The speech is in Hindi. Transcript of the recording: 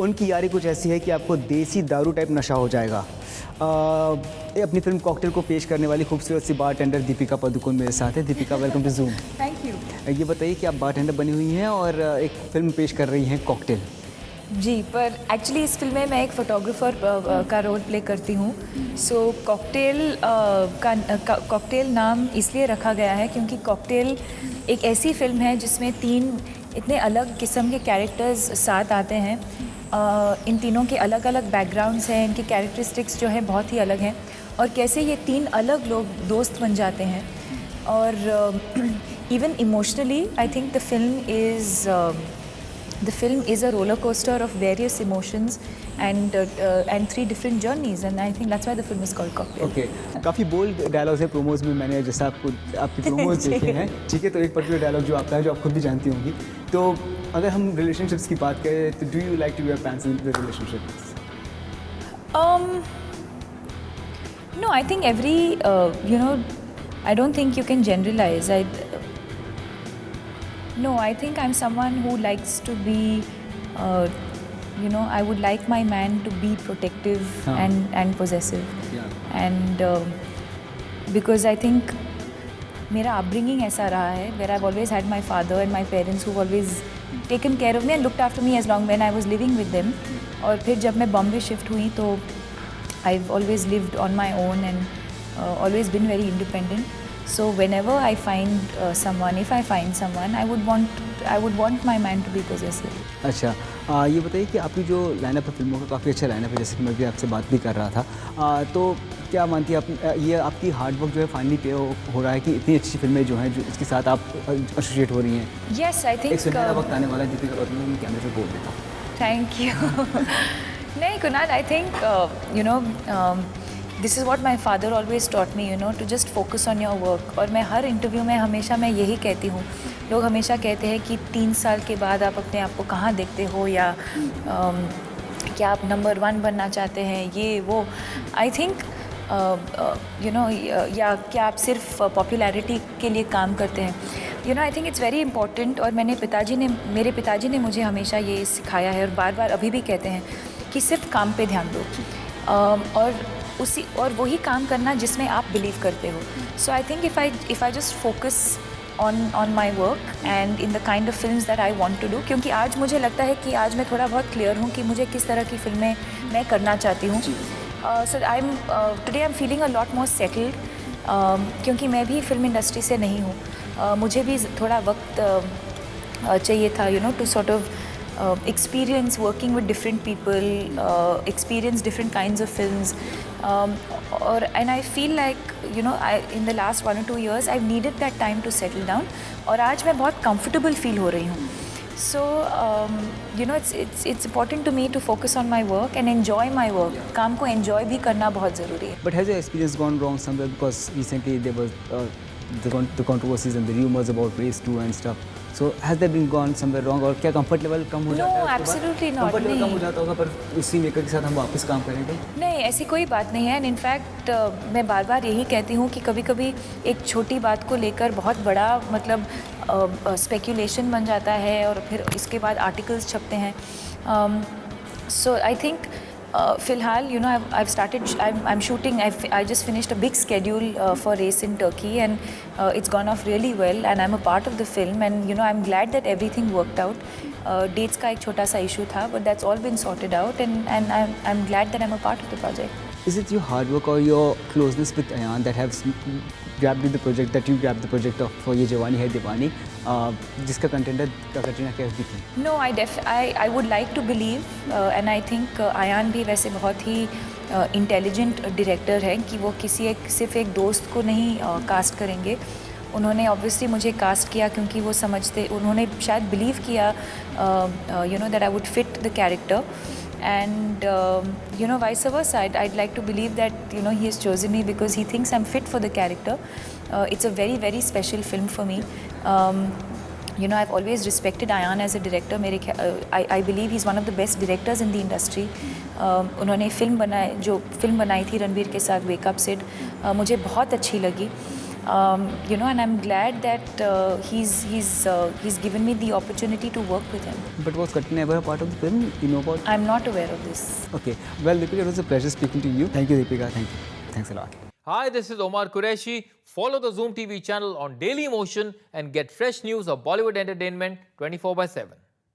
उनकी यारी कुछ ऐसी है कि आपको देसी दारू टाइप नशा हो जाएगा। ये अपनी फिल्म कॉकटेल को पेश करने वाली खूबसूरत सी बारटेंडर दीपिका पादुकोण मेरे साथ है। Deepika, welcome to Zoom. Thank you. ये बताइए कि आप बारटेंडर बनी हुई हैं और एक फ़िल्म पेश कर रही हैं कॉकटेल। जी, पर एक्चुअली इस फिल्म में मैं एक फ़ोटोग्राफ़र का रोल प्ले करती हूँ। सो कॉकटेल नाम इसलिए रखा गया है क्योंकि कॉकटेल एक ऐसी फ़िल्म है जिसमें 3 इतने अलग किस्म के कैरेक्टर्स साथ आते हैं। इन तीनों के अलग अलग बैकग्राउंड्स हैं, इनके कैरेक्टरिस्टिक्स जो हैं बहुत ही अलग हैं और कैसे ये 3 अलग लोग दोस्त बन जाते हैं। और even emotionally I think the film is a roller coaster of various emotions and 3 different journeys, and I think that's why the film is called Cocktail. Okay, काफ़ी बोल्ड डायलॉग्स है प्रोमोज में, मैंने जैसा आपकी प्रोमोज देखे हैं, ठीक है। तो एक पर्टिकुलर डायलॉग जो आपका है, जो आप खुद भी जानती होंगी। तो अगर हम रिलेशनशिप्स की बात करें तो do you like to wear pants in the relationships? No, I think I don't think you can generalize. No, I think I'm someone who likes to be, I would like my man to be protective and possessive. Yeah. And because I think मेरा upbringing ऐसा रहा है, where I've always had my father and my parents who've always taken care of me and looked after me as long when I was living with them. और फिर जब मैं बॉम्बे शिफ्ट हुई तो I've always lived on my own and always been very independent. So whenever I find someone, if I find someone, I would want my man to be possessive. अच्छा, ये बताइए कि आपकी जो लाइनअप है फिल्मों का, काफ़ी अच्छा लाइनअप है, जैसे कि मैं भी आपसे बात भी कर रहा था। तो क्या मानती है आप, ये आपकी हार्डवर्क जो है फाइनली पे हो रहा है कि इतनी अच्छी फिल्में जो हैं जो इसके साथ आप एसोसिएट हो रही हैं? Yes, I think एक सुनहरा वक्त आने वाला है, दीपिका पादुकोण मैं कैमरे पे बोल देता हूँ। Thank you. नहीं Kunal, I think this is what my father always taught me, to just focus on your work. और मैं हर इंटरव्यू में हमेशा मैं यही कहती हूँ। लोग हमेशा कहते हैं कि 3 साल के बाद आप अपने आप को कहाँ देखते हो, या क्या आप नंबर 1 बनना चाहते हैं, ये वो। आई थिंक या क्या आप सिर्फ पॉपुलैरिटी के लिए काम करते हैं। I think it's very important. और मेरे पिताजी ने मुझे हमेशा ये सिखाया है और बार बार अभी भी कहते हैं कि सिर्फ काम पे ध्यान दो और वही काम करना जिसमें आप बिलीव करते हो। So I think if I just focus on my work and in the kind of films that I want to do, क्योंकि आज मुझे लगता है कि आज मैं थोड़ा बहुत क्लियर हूँ कि मुझे किस तरह की फिल्में मैं करना चाहती हूँ। So today I am feeling a lot more settled, क्योंकि मैं भी फिल्म इंडस्ट्री से नहीं हूँ। मुझे भी थोड़ा वक्त चाहिए था to sort of experience working with different people, experience different kinds of films, and I feel like in the last 1 or 2 years I've needed that time to settle down, और आज मैं बहुत comfortable feel हो रही हूँ। So it's important to me to focus on my work and enjoy my work. काम को enjoy भी करना बहुत ज़रूरी है। But has your experience gone wrong somewhere, because recently there was the controversies and the rumors about race 2 and stuff. So has that been gone somewhere wrong, और क्या कंफर्ट लेवल कम हो जाता है? No, absolutely not. Comfort level कम हो जाता होगा, पर उसी मेकर के साथ हम वापस काम करेंगे? नहीं, ऐसी कोई बात नहीं है। इन फैक्ट मैं बार बार यही कहती हूँ कि कभी कभी एक छोटी बात को लेकर बहुत बड़ा स्पेकुलेशन बन जाता है और फिर इसके बाद आर्टिकल्स छपते हैं। सो आई थिंक फ़िलहाल I'm shooting. I just finished a big schedule for Race in Turkey, and it's gone off really well, and I'm a part of the film, and I'm glad that everything worked out. Dates का एक छोटा सा issue था, but that's all been sorted out, and I'm glad that I'm a part of the project. Is it your hard work or your closeness with Ayan that has grabbed the project of For Ye Jawani Hai Diwani, जिसका कंटेंटर कटरीना कैफ भी थी? No, I would like to believe, and I think Ayan भी वैसे बहुत ही इंटेलिजेंट डायरेक्टर है कि वो सिर्फ एक दोस्त को नहीं कास्ट करेंगे। उन्होंने ऑब्वियसली मुझे कास्ट किया क्योंकि वो उन्होंने शायद बिलीव किया that I would fit the character, and vice versa. I'd like to believe that he has chosen me because he thinks I'm fit for the character. It's a very very special film for me. I've always respected Ayan as a director. I believe he's one of the best directors in the industry. उन्होंने जो फिल्म बनाई थी रणबीर के साथ वेकअप सेट, मुझे बहुत अच्छी लगी। You know, and I'm glad that he's given me the opportunity to work with him. But was Katrina ever a part of the film? You know about? I'm not aware of this. Okay. Well, Deepika, it was a pleasure speaking to you. Thank you, Deepika. Thank you. Thanks a lot. Hi, this is Omar Qureshi. Follow the Zoom TV channel on Daily Motion and get fresh news of Bollywood entertainment 24/7.